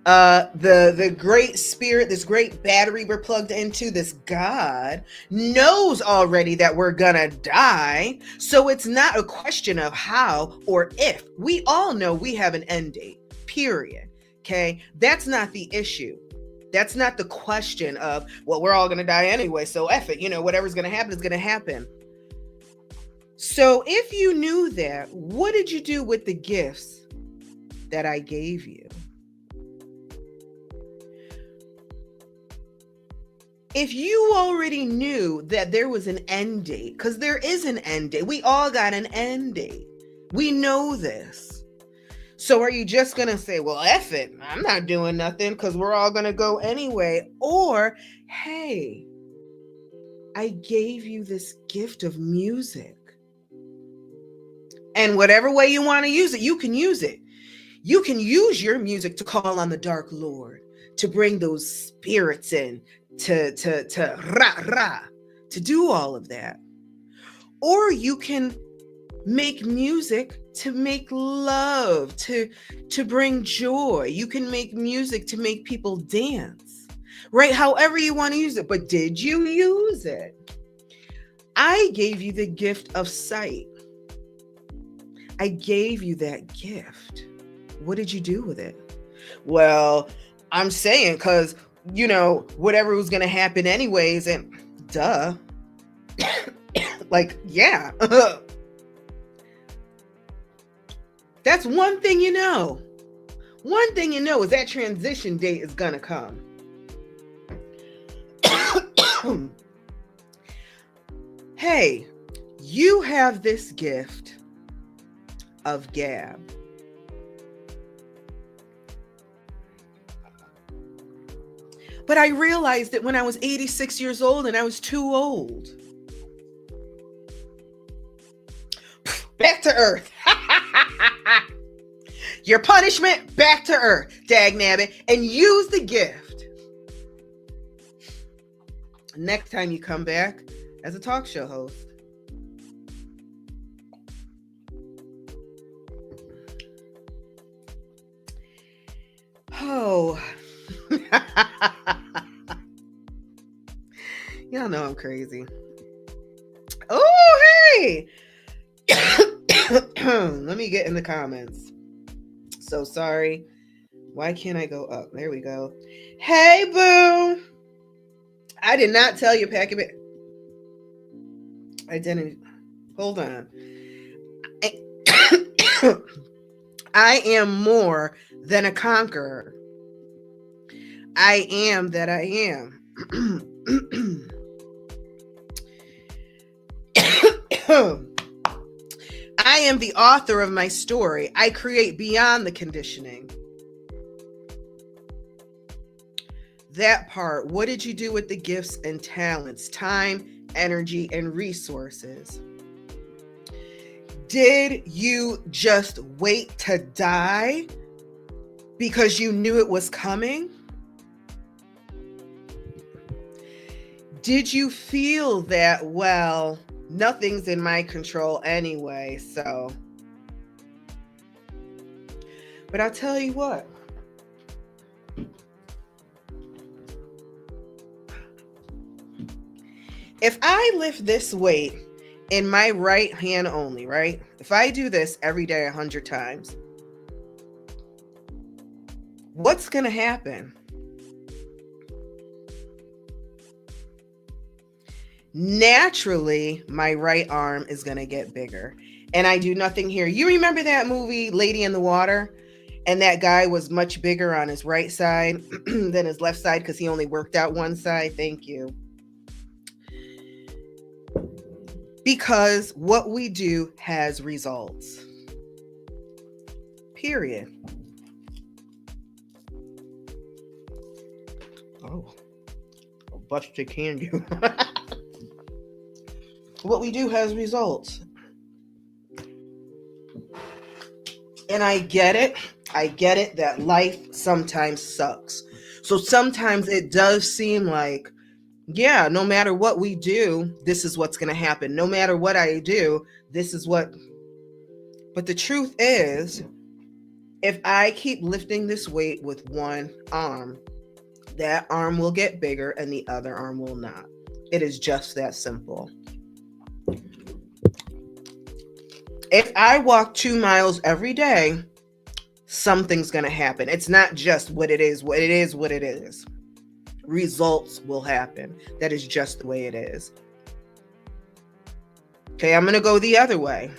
Speaker 1: the great spirit, this great battery we're plugged into, this God, knows already that we're gonna die. So it's not a question of how or if. We all know we have an end date, period. Okay, that's not the issue. That's not the question of, well, we're all gonna die anyway, so F it, whatever's gonna happen is gonna happen. So if you knew that, what did you do with the gifts that I gave you? If you already knew that there was an end date, because there is an end date, we all got an end date. We know this. So are you just going to say, well, F it, I'm not doing nothing because we're all going to go anyway? Or, hey, I gave you this gift of music. And whatever way you want to use it, you can use it. You can use your music to call on the Dark Lord, to bring those spirits in, to do all of that. Or you can make music to make love, to bring joy. You can make music to make people dance, right? However you want to use it. But did you use it? I gave you the gift of sight. I gave you that gift. What did you do with it? Well, I'm saying because, whatever was going to happen anyways, and duh. Like, yeah. That's one thing you know. One thing you know is that transition date is going to come. Hey, you have this gift of gab. But I realized that when I was 86 years old and I was too old. Back to earth. Your punishment, back to earth, dagnabbit, and use the gift. Next time you come back as a talk show host. Oh. Y'all know I'm crazy. Oh, hey. Let me get in the comments. So sorry. Why can't I go up? There we go. Hey, boo. I did not tell you, pack it. I didn't. Hold on. I am more than a conqueror. I am that I am. I am the author of my story. I create beyond the conditioning. That part. What did you do with the gifts and talents, time, energy, and resources? Did you just wait to die because you knew it was coming? Did you feel that, well, nothing's in my control anyway, so. But I'll tell you what. If I lift this weight in my right hand only, right? If I do this every day 100 times, what's going to happen? Naturally, my right arm is going to get bigger. And I do nothing here. You remember that movie, Lady in the Water? And that guy was much bigger on his right side than his left side because he only worked out one side. Thank you. Because what we do has results. Period. Oh, a busted candy. What we do has results. And I get it. I get it that life sometimes sucks. So sometimes it does seem like, yeah, no matter what we do, this is what's going to happen. No matter what I do, this is what. But the truth is, if I keep lifting this weight with one arm, that arm will get bigger and the other arm will not. It is just that simple. If I walk 2 miles every day, something's going to happen. It's not just what it is, what it is, what it is. Results will happen. That is just the way it is. Okay, I'm going to go the other way.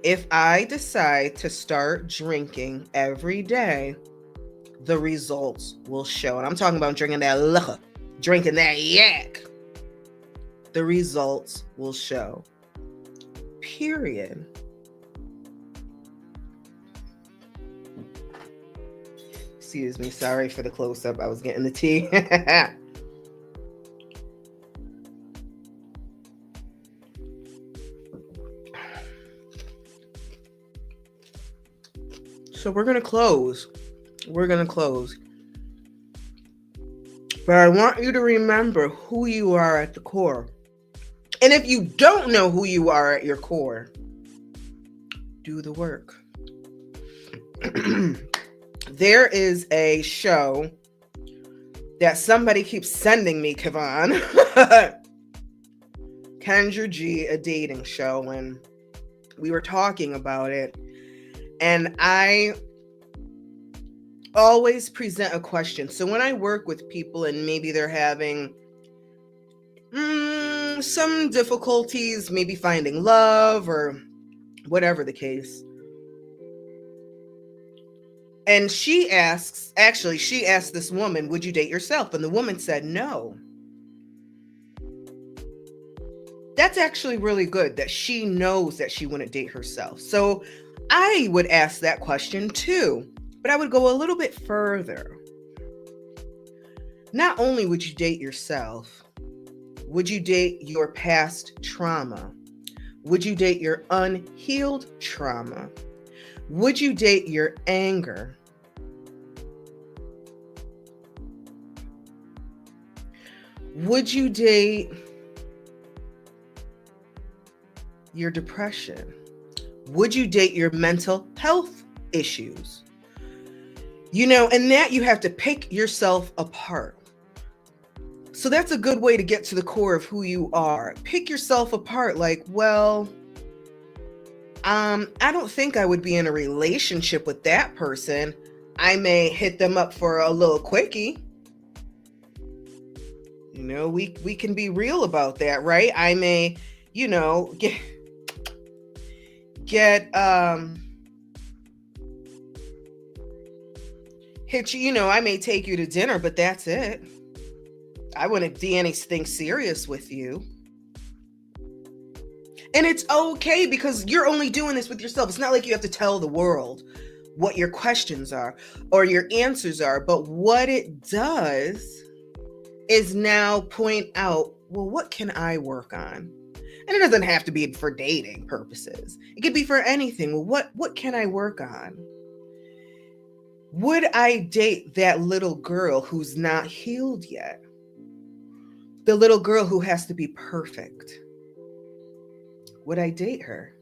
Speaker 1: If I decide to start drinking every day, the results will show. And I'm talking about drinking that liquor, drinking that yak. The results will show. Period. Excuse me. Sorry for the close-up. I was getting the tea. So we're going to close. We're going to close. But I want you to remember who you are at the core. And if you don't know who you are at your core, do the work. There is a show that somebody keeps sending me, Kevon. Kendra G, a dating show. And we were talking about it. And I always present a question. So when I work with people and maybe they're having some difficulties, maybe finding love or whatever the case. And she asked this woman, would you date yourself? And the woman said no. That's actually really good that she knows that she wouldn't date herself. So I would ask that question too, but I would go a little bit further. Not only would you date yourself, would you date your past trauma? Would you date your unhealed trauma? Would you date your anger? Would you date your depression? Would you date your mental health issues? And that you have to pick yourself apart. So that's a good way to get to the core of who you are. Pick yourself apart. Like, well, I don't think I would be in a relationship with that person. I may hit them up for a little quickie. We can be real about that, right? I may, hit you, I may take you to dinner, but that's it. I wouldn't do anything serious with you. And it's okay because you're only doing this with yourself. It's not like you have to tell the world what your questions are or your answers are. But what it does is now point out, well, what can I work on? And it doesn't have to be for dating purposes. It could be for anything. Well, what can I work on? Would I date that little girl who's not healed yet? The little girl who has to be perfect. Would I date her?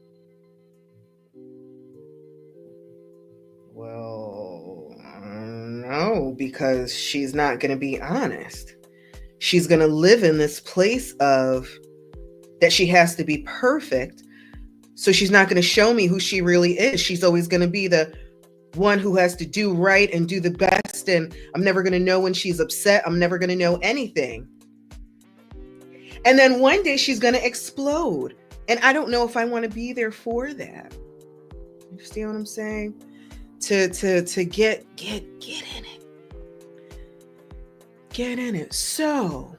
Speaker 1: Well, no, because she's not going to be honest. She's going to live in this place of that she has to be perfect. So she's not going to show me who she really is. She's always going to be the one who has to do right and do the best. And I'm never going to know when she's upset. I'm never going to know anything. And then one day she's going to explode. And I don't know if I want to be there for that. You understand what I'm saying? To get in it. Get in it. So,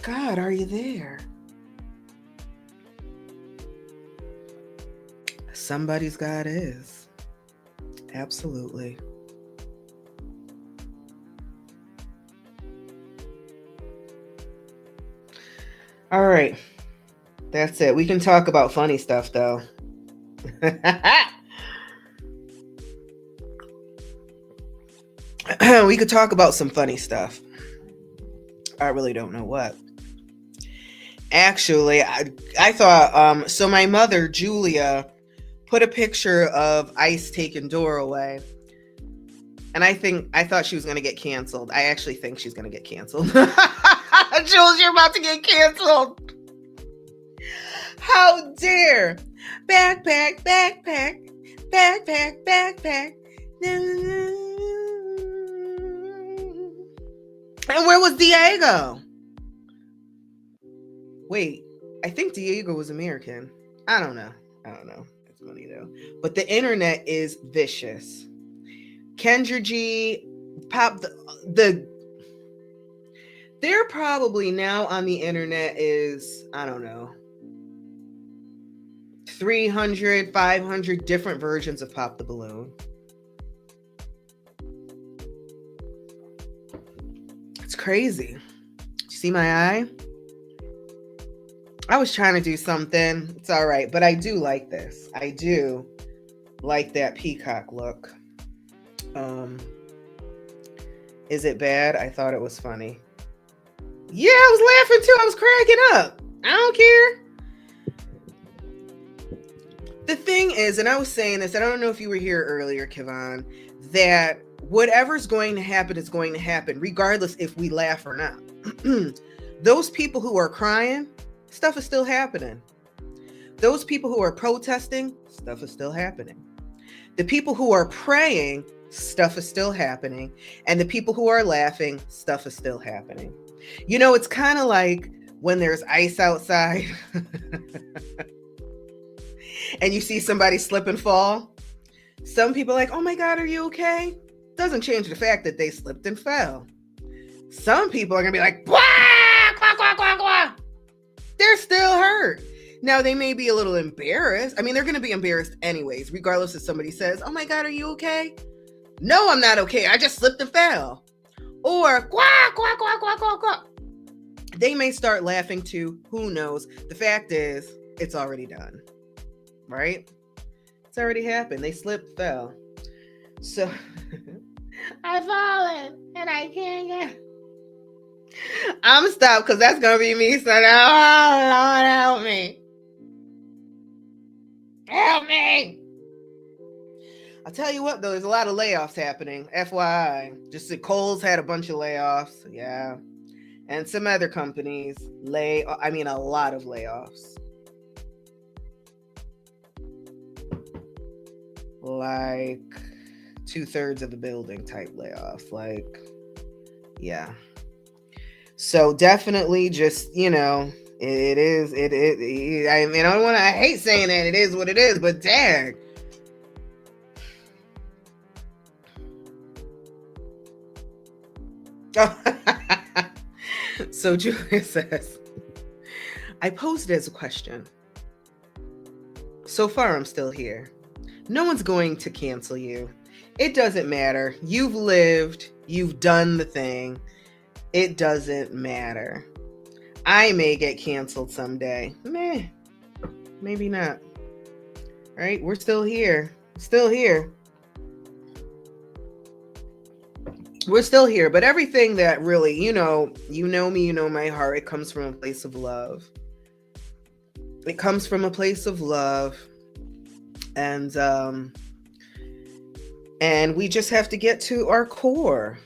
Speaker 1: God, are you there? Somebody's God is. Absolutely. All right. That's it. We can talk about funny stuff, though. We could talk about some funny stuff. I really don't know what. Actually, I thought, so my mother, Julia, put a picture of Ice taking Dora away. And I thought she was going to get canceled. I actually think she's going to get canceled. Jules, you're about to get canceled. How dare? Backpack, backpack, backpack, backpack. And where was Diego? Wait, I think Diego was American. I don't know. It's funny though. But the internet is vicious. Kendra G, Pop, they're probably now on the internet is, I don't know, 300, 500 different versions of Pop the Balloon. It's crazy. You see my eye? I was trying to do something. It's all right, but I do like this. I do like that peacock look. Is it bad? I thought it was funny. Yeah, I was laughing too. I was cracking up. I don't care. The thing is, and I was saying this, I don't know if you were here earlier, Kevon, that whatever's going to happen is going to happen, regardless if we laugh or not. Those people who are crying, stuff is still happening. Those people who are protesting, stuff is still happening. The people who are praying, stuff is still happening. And the people who are laughing, stuff is still happening. You know, it's kind of like when there's ice outside and you see somebody slip and fall. Some people are like, oh my God, are you okay? Doesn't change the fact that they slipped and fell. Some people are going to be like, quack, quack, quack, quack, quack. They're still hurt. Now, they may be a little embarrassed. I mean, they're going to be embarrassed anyways, regardless if somebody says, oh my God, are you okay? No, I'm not okay. I just slipped and fell. Or quack, quack, quack, quack, quack, quack. They may start laughing too. Who knows? The fact is, it's already done. Right? It's already happened. They slipped, fell. So, I've fallen and I can't get. I'm stopped because that's going to be me. So now, oh, Lord, help me. Help me. I'll tell you what, though, there's a lot of layoffs happening. FYI. Just that Kohl's had a bunch of layoffs. Yeah. And some other companies a lot of layoffs. Like 2/3 of the building type layoff. Like, yeah. So definitely just, you know, it is. I mean, I hate saying that it is what it is, but dang. So Julia says, I posed it as a question. So far, I'm still here. No one's going to cancel you. It doesn't matter. You've lived. You've done the thing. It doesn't matter. I may get canceled someday. Maybe not. All right, we're still here. Still here. We're still here, but everything that really, you know me, you know my heart, it comes from a place of love. It comes from a place of love. And we just have to get to our core.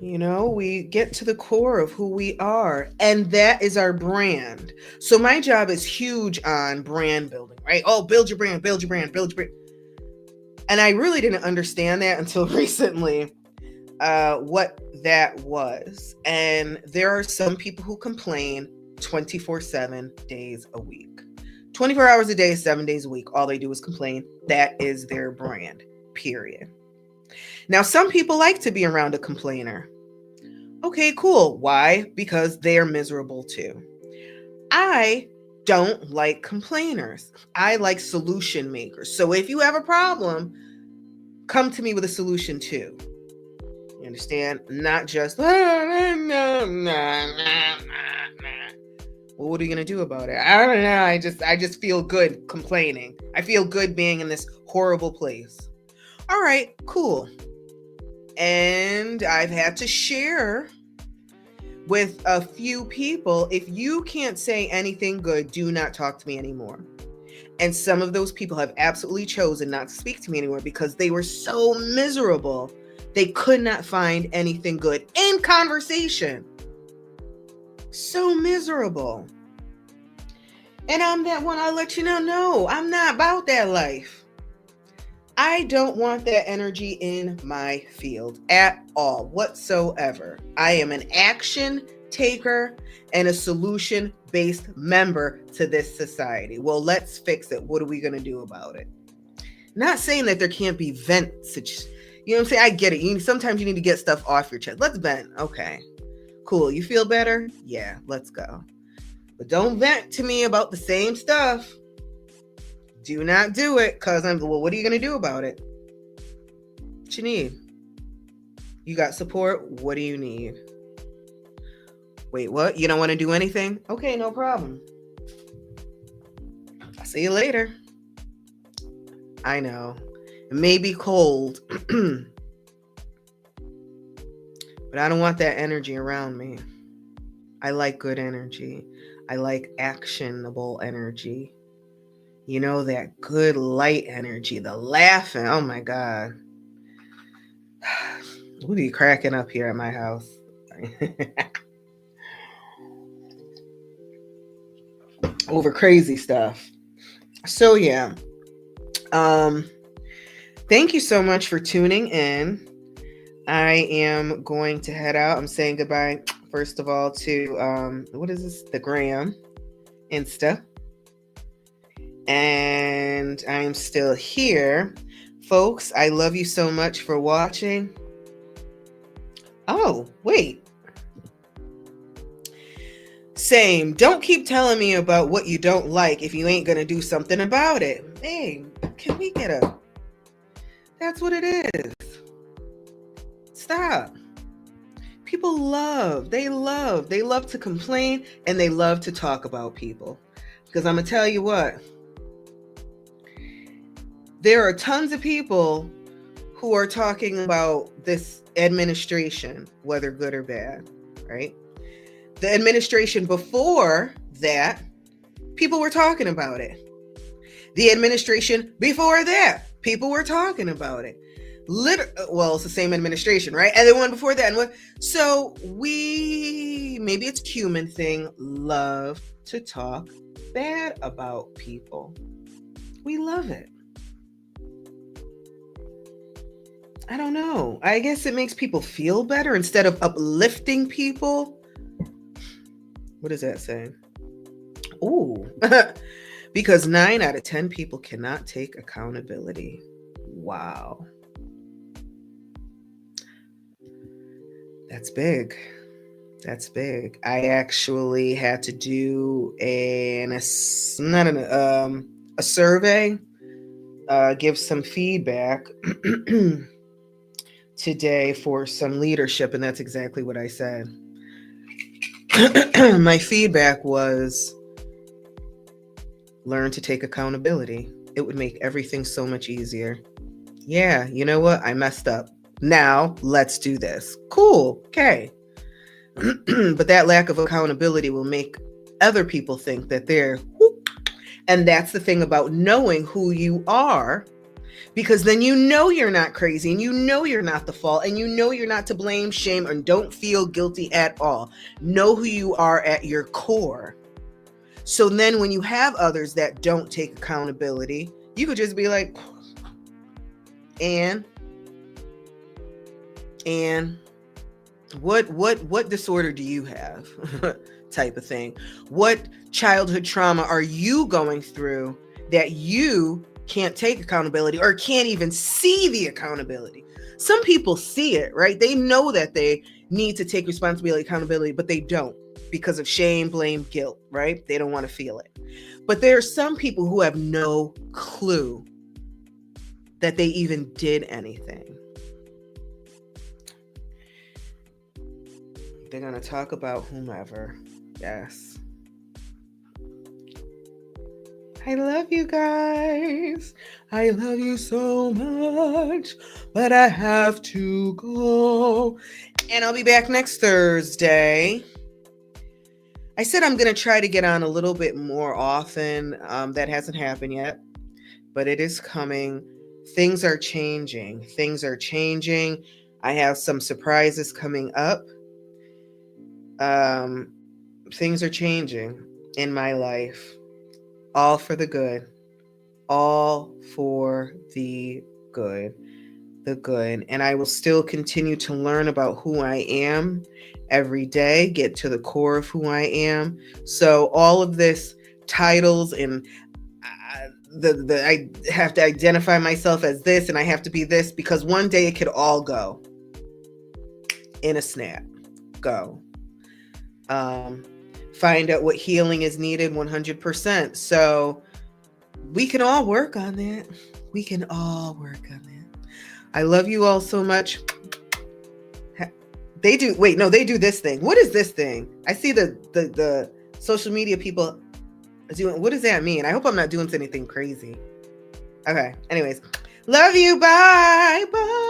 Speaker 1: You know, we get to the core of who we are, and that is our brand. So my job is huge on brand building, right? Oh, build your brand, build your brand, build your brand. And I really didn't understand that until recently, what that was. And there are some people who complain 24/7 days a week. 24 hours a day, 7 days a week. All they do is complain. That is their brand, period. Now, some people like to be around a complainer. Okay, cool. Why? Because they are miserable too. I don't like complainers. I like solution makers. So if you have a problem, come to me with a solution too. You understand? Not just, well, what are you going to do about it? I don't know. I just feel good complaining. I feel good being in this horrible place. All right, cool. And I've had to share with a few people, if you can't say anything good, do not talk to me anymore. And some of those people have absolutely chosen not to speak to me anymore because they were so miserable. They could not find anything good in conversation. So miserable. And I'm that one, I'll let you know, no, I'm not about that life. I don't want that energy in my field at all, whatsoever. I am an action taker and a solution-based member to this society. Well, let's fix it. What are we going to do about it? Not saying that there can't be vents. You know what I'm saying? I get it. Sometimes you need to get stuff off your chest. Let's vent. Okay, cool. You feel better? Yeah, let's go. But don't vent to me about the same stuff. Do not do it, because what are you going to do about it? What you need? You got support? What do you need? Wait, what? You don't want to do anything? Okay, no problem. I'll see you later. I know. It may be cold, but I don't want that energy around me. I like good energy. I like actionable energy. You know, that good light energy, the laughing. Oh my God. We'll be cracking up here at my house. Over crazy stuff. So yeah. Thank you so much for tuning in. I am going to head out. I'm saying goodbye, first of all, to what is this? The Gram, Insta. And I'm still here. Folks, I love you so much for watching. Oh, wait. Same. Don't keep telling me about what you don't like if you ain't going to do something about it. Hey, can we get a... That's what it is. Stop. People love to complain, and they love to talk about people. Because I'm going to tell you what. There are tons of people who are talking about this administration, whether good or bad, right? The administration before that, people were talking about it. The administration before that, people were talking about it. Well, it's the same administration, right? And the one before that. So maybe it's a human thing, love to talk bad about people. We love it. I don't know. I guess it makes people feel better instead of uplifting people. What does that say? Ooh. Because 9 out of 10 people cannot take accountability. Wow. That's big. That's big. I actually had to do a survey, give some feedback today for some leadership, and that's exactly what I said. My feedback was learn to take accountability. It would make everything so much easier. Yeah, you know what? I messed up. Now let's do this. Cool. Okay. But that lack of accountability will make other people think that they're, and that's the thing about knowing who you are, because then you know you're not crazy, and you know you're not the fault, and you know you're not to blame, shame, and don't feel guilty at all. Know who you are at your core. So then when you have others that don't take accountability, you could just be like, and what disorder do you have? Type of thing. What childhood trauma are you going through that you can't take accountability or can't even see the accountability? Some people see it, right? They know that they need to take responsibility, accountability, but they don't because of shame, blame, guilt, right? They don't want to feel it. But there are some people who have no clue that they even did anything. They're going to talk about whomever. Yes. I love you guys. I love you so much, but I have to go. And I'll be back next Thursday. I said I'm going to try to get on a little bit more often. That hasn't happened yet, but it is coming. Things are changing. I have some surprises coming up. Things are changing in my life. All for the good. All for the good. And I will still continue to learn about who I am every day, get to the core of who I am. So all of this titles and I have to identify myself as this and I have to be this, because one day it could all go in a snap. Go. Find out what healing is needed 100%. So we can all work on that. We can all work on that. I love you all so much. They do this thing. What is this thing? I see the social media people doing. What does that mean? I hope I'm not doing anything crazy. Okay. Anyways, love you. Bye. Bye.